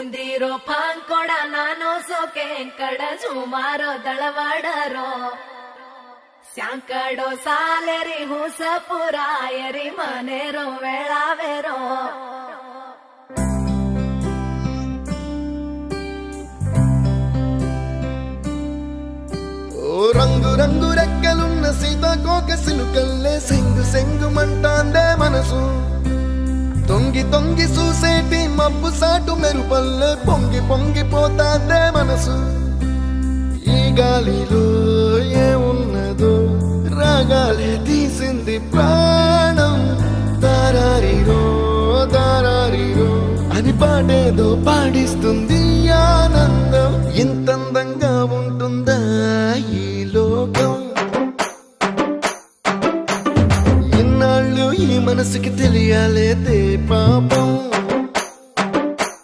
ಬೂಂದಿರೋ ಪಾಂಕೊಡ ನಾನು ಸೋಕೆ ಕಡ ಸುಮಾರೋ ದಳವಾಡರೋ ಸ್ಯಾಂಕಡೋ ಸಾಲೆರಿ ಹುಸಪುರ ಎರಿ ಮನೆರೋ ವೇಳಾವೆರೋ రంగు రంగు రెక్కలున్న సీతాకోక సిలుకల్లే సెంగు సెంగు మంటాందే మనసు తొంగి తొంగి చూసేటి మబ్బు సాటు మెరుపల్లే పొంగి పొంగిపోతాందే మనసు ఈ గాలిలో ఏమున్నదో రాగాలే తీసింది ప్రాణం దారారిరో దారారిరో అని పాడేదో పాడిస్తుంది ఆనందం ఇంతందంగా ఉంటుందా ఈ లోకం ఇన్నాళ్ళు ఈ మనసుకి తెలియాలేదే పాపం